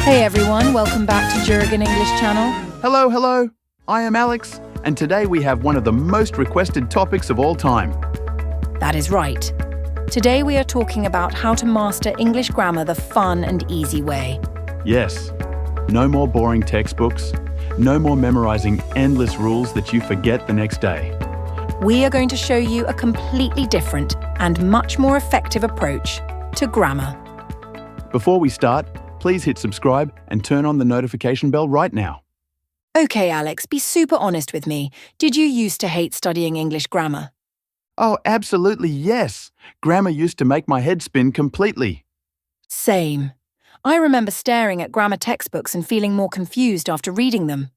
Hey everyone, welcome back to Juragan English Channel. Hello, hello. I am Alex, and today we have one of the most requested topics of all time. That is right. Today we are talking about how to master English grammar the fun and easy way. Yes, no more boring textbooks, no more memorizing endless rules that you forget the next day. We are going to show you a completely different and much more effective approach to grammar. Before we start, please hit subscribe and turn on the notification bell right now. Okay, Alex, be super honest with me. Did you used to hate studying English grammar? Oh, absolutely yes. Grammar used to make my head spin completely. Same. I remember staring at grammar textbooks and feeling more confused after reading them.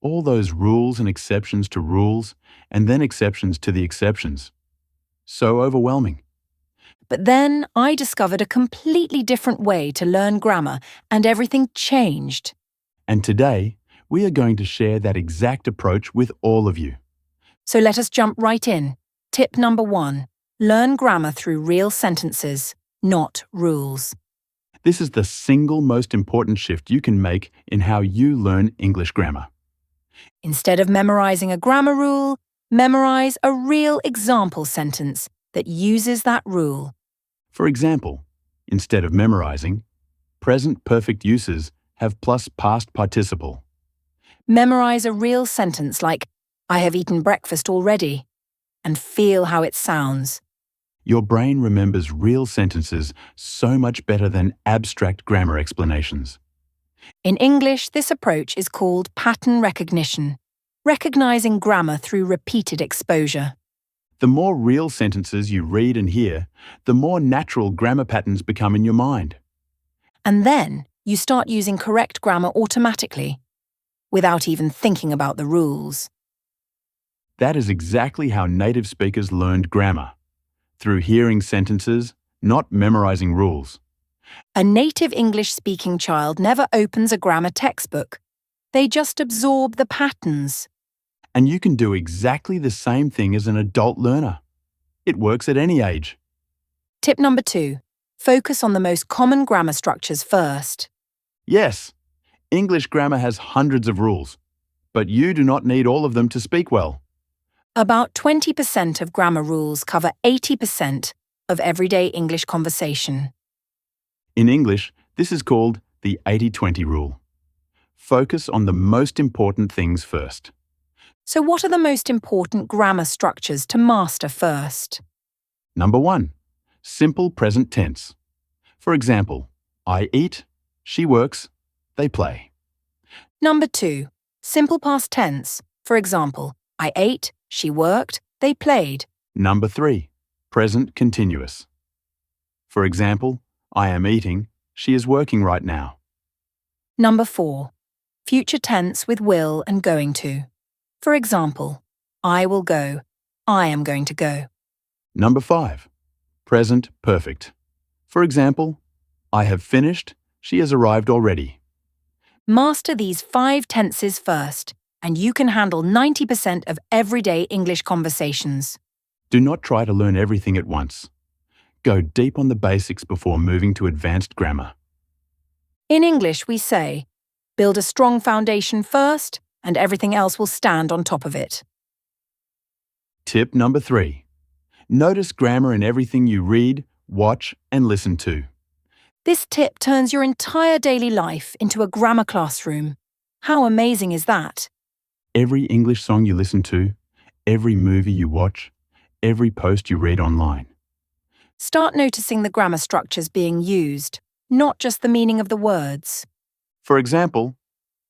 All those rules and exceptions to rules, and then exceptions to the exceptions. So overwhelming. But then I discovered a completely different way to learn grammar, and everything changed. And today, we are going to share that exact approach with all of you. So let us jump right in. Tip number 1. Learn grammar through real sentences, not rules. This is the single most important shift you can make in how you learn English grammar. Instead of memorizing a grammar rule, memorize a real example sentence that uses that rule. For example, instead of memorizing, present perfect uses have plus past participle. Memorize a real sentence like, I have eaten breakfast already, and feel how it sounds. Your brain remembers real sentences so much better than abstract grammar explanations. In English, this approach is called pattern recognition, recognizing grammar through repeated exposure. The more real sentences you read and hear, the more natural grammar patterns become in your mind. And then you start using correct grammar automatically, without even thinking about the rules. That is exactly how native speakers learned grammar, through hearing sentences, not memorizing rules. A native English-speaking child never opens a grammar textbook. They just absorb the patterns. And you can do exactly the same thing as an adult learner. It works at any age. Tip number 2. Focus on the most common grammar structures first. Yes, English grammar has hundreds of rules, but you do not need all of them to speak well. About 20% of grammar rules cover 80% of everyday English conversation. In English, this is called the 80-20 rule. Focus on the most important things first. So what are the most important grammar structures to master first? Number 1, simple present tense. For example, I eat, she works, they play. Number 2, simple past tense. For example, I ate, she worked, they played. Number 3, present continuous. For example, I am eating, she is working right now. Number 4, future tense with will and going to. For example, I will go, I am going to go. Number 5, present perfect. For example, I have finished, she has arrived already. Master these 5 tenses first, and you can handle 90% of everyday English conversations. Do not try to learn everything at once. Go deep on the basics before moving to advanced grammar. In English, we say, build a strong foundation first, and everything else will stand on top of it. Tip number 3. Notice grammar in everything you read, watch, and listen to. This tip turns your entire daily life into a grammar classroom. How amazing is that? Every English song you listen to, every movie you watch, every post you read online. Start noticing the grammar structures being used, not just the meaning of the words. For example,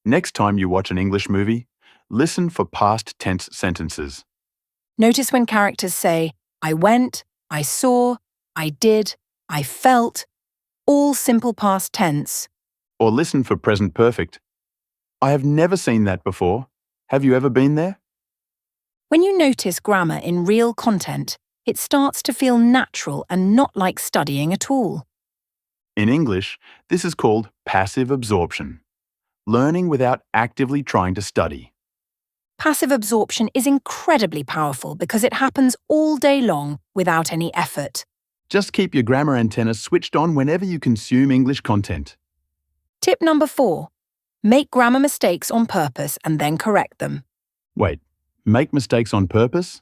next time you watch an English movie, listen for past tense sentences. Notice when characters say, I went, I saw, I did, I felt, all simple past tense. Or listen for present perfect. I have never seen that before. Have you ever been there? When you notice grammar in real content, it starts to feel natural and not like studying at all. In English, this is called passive absorption. Learning without actively trying to study. Passive absorption is incredibly powerful because it happens all day long without any effort. Just keep your grammar antenna switched on whenever you consume English content. Tip number 4. Make grammar mistakes on purpose and then correct them. Wait, make mistakes on purpose?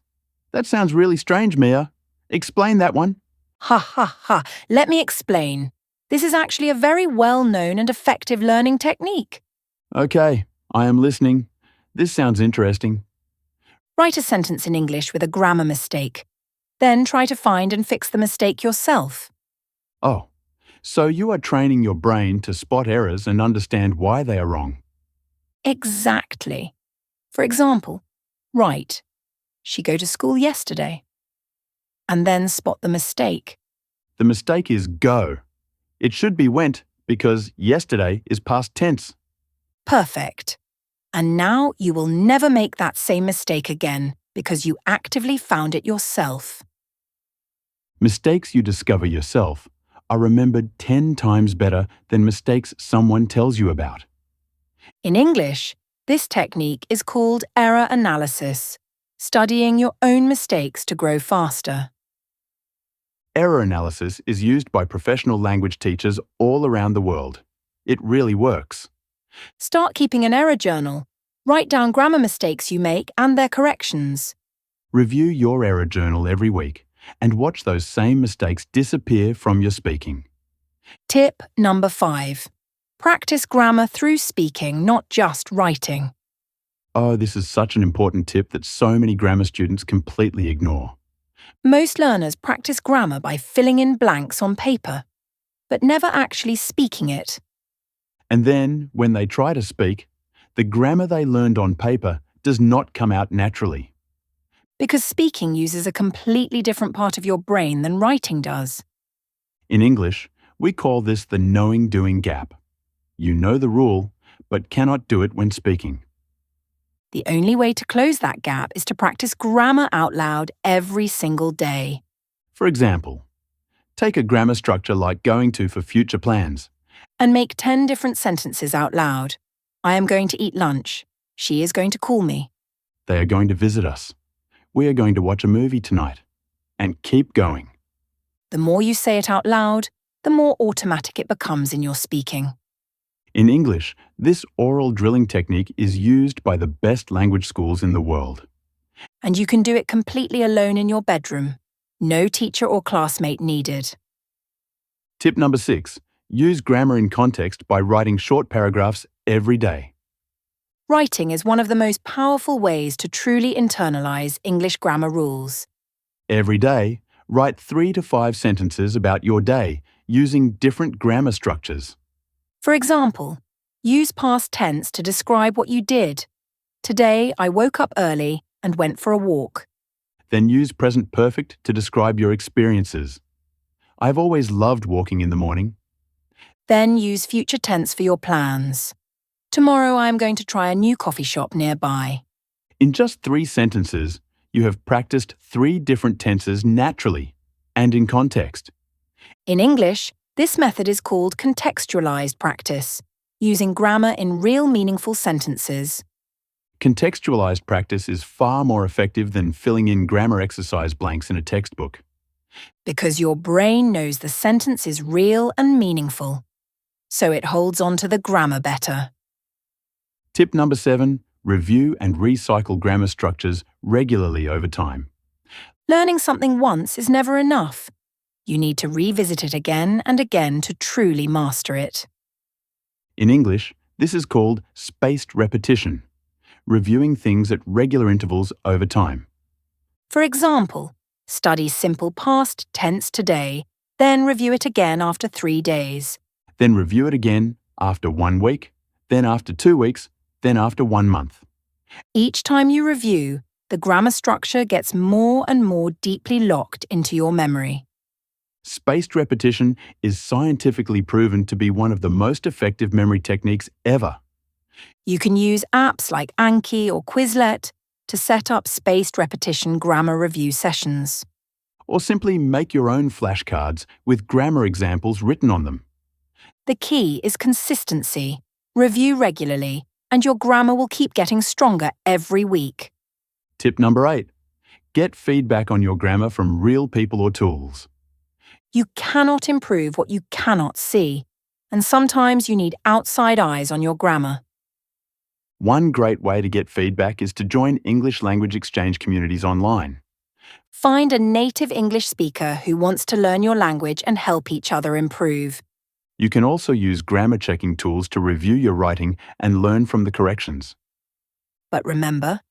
That sounds really strange, Mia. Explain that one. Ha ha ha. Let me explain. This is actually a very well-known and effective learning technique. Okay, I am listening. This sounds interesting. Write a sentence in English with a grammar mistake. Then try to find and fix the mistake yourself. Oh, so you are training your brain to spot errors and understand why they are wrong. Exactly. For example, write, "She go to school yesterday." And then spot the mistake. The mistake is go. It should be went because yesterday is past tense. Perfect. And now you will never make that same mistake again because you actively found it yourself. Mistakes you discover yourself are remembered 10 times better than mistakes someone tells you about. In English, this technique is called error analysis, studying your own mistakes to grow faster. Error analysis is used by professional language teachers all around the world. It really works. Start keeping an error journal. Write down grammar mistakes you make and their corrections. Review your error journal every week and watch those same mistakes disappear from your speaking. Tip number 5. Practice grammar through speaking, not just writing. Oh, this is such an important tip that so many grammar students completely ignore. Most learners practice grammar by filling in blanks on paper, but never actually speaking it. And then, when they try to speak, the grammar they learned on paper does not come out naturally. Because speaking uses a completely different part of your brain than writing does. In English, we call this the knowing-doing gap. You know the rule, but cannot do it when speaking. The only way to close that gap is to practice grammar out loud every single day. For example, take a grammar structure like going to for future plans. And make 10 different sentences out loud. I am going to eat lunch. She is going to call me. They are going to visit us. We are going to watch a movie tonight. And keep going. The more you say it out loud, the more automatic it becomes in your speaking. In English, this oral drilling technique is used by the best language schools in the world. And you can do it completely alone in your bedroom. No teacher or classmate needed. Tip number 6. Use grammar in context by writing short paragraphs every day. Writing is one of the most powerful ways to truly internalize English grammar rules. Every day, write 3 to 5 sentences about your day using different grammar structures. For example, use past tense to describe what you did. Today, I woke up early and went for a walk. Then use present perfect to describe your experiences. I've always loved walking in the morning. Then use future tense for your plans. Tomorrow I am going to try a new coffee shop nearby. In just 3 sentences, you have practiced 3 different tenses naturally and in context. In English, this method is called contextualized practice, using grammar in real meaningful sentences. Contextualized practice is far more effective than filling in grammar exercise blanks in a textbook. Because your brain knows the sentence is real and meaningful, so it holds on to the grammar better. Tip number 7. Review and recycle grammar structures regularly over time. Learning something once is never enough. You need to revisit it again and again to truly master it. In English, this is called spaced repetition, reviewing things at regular intervals over time. For example, study simple past tense today, then review it again after 3 days. Then review it again after 1 week, then after 2 weeks, then after 1 month. Each time you review, the grammar structure gets more and more deeply locked into your memory. Spaced repetition is scientifically proven to be one of the most effective memory techniques ever. You can use apps like Anki or Quizlet to set up spaced repetition grammar review sessions. Or simply make your own flashcards with grammar examples written on them. The key is consistency. Review regularly, and your grammar will keep getting stronger every week. Tip number 8. Get feedback on your grammar from real people or tools. You cannot improve what you cannot see. and sometimes you need outside eyes on your grammar. One great way to get feedback is to join English language exchange communities online. Find a native English speaker who wants to learn your language and help each other improve. You can also use grammar checking tools to review your writing and learn from the corrections. But remember,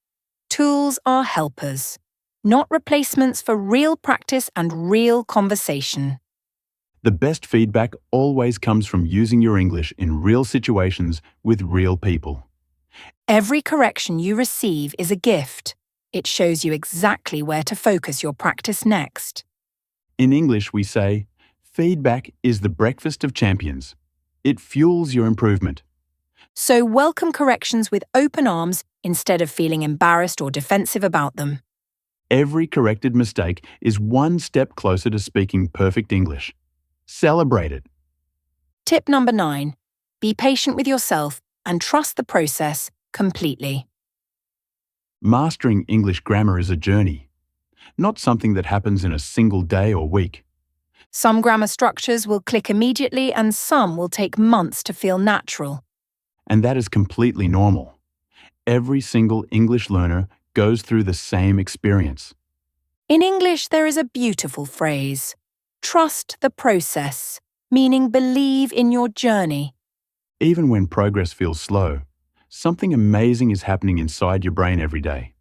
tools are helpers, not replacements for real practice and real conversation. The best feedback always comes from using your English in real situations with real people. Every correction you receive is a gift. It shows you exactly where to focus your practice next. In English, we say, feedback is the breakfast of champions. It fuels your improvement. So welcome corrections with open arms instead of feeling embarrassed or defensive about them. Every corrected mistake is one step closer to speaking perfect English. Celebrate it. Tip number 9. Be patient with yourself and trust the process completely. Mastering English grammar is a journey, not something that happens in a single day or week. Some grammar structures will click immediately and some will take months to feel natural. And that is completely normal. Every single English learner goes through the same experience. In English, there is a beautiful phrase, trust the process, meaning believe in your journey. Even when progress feels slow, something amazing is happening inside your brain every day.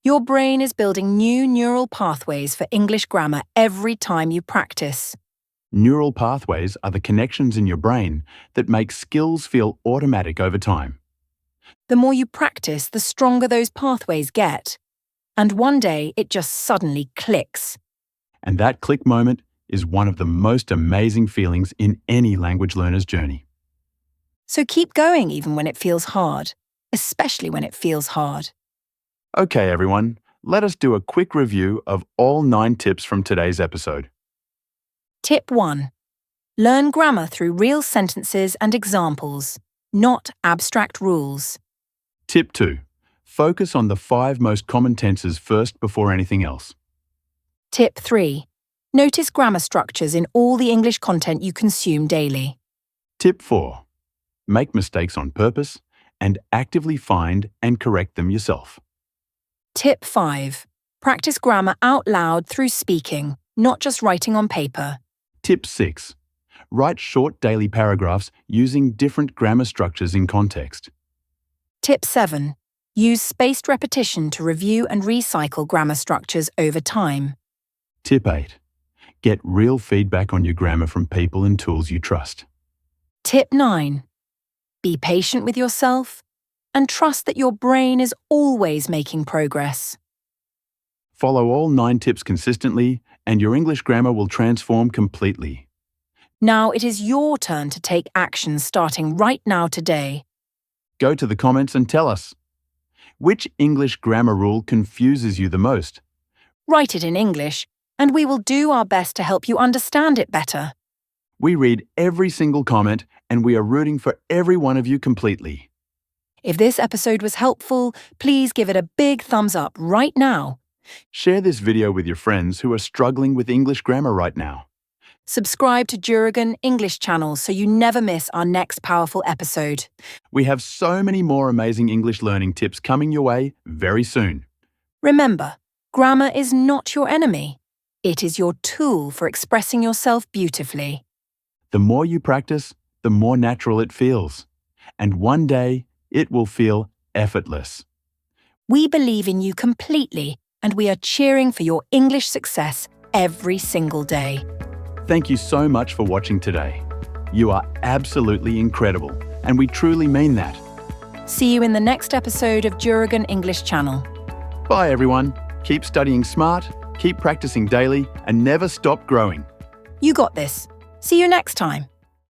Your brain is building new neural pathways for English grammar every time you practice. Neural pathways are the connections in your brain that make skills feel automatic over time. The more you practice, the stronger those pathways get. And one day, it just suddenly clicks. And that click moment is one of the most amazing feelings in any language learner's journey. So keep going even when it feels hard, especially when it feels hard. Okay, everyone, let us do a quick review of all 9 tips from today's episode. Tip 1. Learn grammar through real sentences and examples, not abstract rules. Tip 2. Focus on the 5 most common tenses first before anything else. Tip 3. Notice grammar structures in all the English content you consume daily. Tip 4. Make mistakes on purpose and actively find and correct them yourself. Tip 5. Practice grammar out loud through speaking, not just writing on paper. Tip 6. Write short daily paragraphs using different grammar structures in context. Tip 7. Use spaced repetition to review and recycle grammar structures over time. Tip 8. Get real feedback on your grammar from people and tools you trust. Tip 9. Be patient with yourself and trust that your brain is always making progress. Follow all 9 tips consistently and your English grammar will transform completely. Now it is your turn to take action starting right now today. Go to the comments and tell us. Which English grammar rule confuses you the most? Write it in English, and we will do our best to help you understand it better. We read every single comment and we are rooting for every one of you completely. If this episode was helpful, please give it a big thumbs up right now. Share this video with your friends who are struggling with English grammar right now. Subscribe to Juragan English Channel so you never miss our next powerful episode. We have so many more amazing English learning tips coming your way very soon. Remember, grammar is not your enemy. It is your tool for expressing yourself beautifully. The more you practice, the more natural it feels. And one day, it will feel effortless. We believe in you completely, and we are cheering for your English success every single day. Thank you so much for watching today. You are absolutely incredible, and we truly mean that. See you in the next episode of Juragan English Channel. Bye, everyone. Keep studying smart, keep practicing daily, and never stop growing. You got this. See you next time.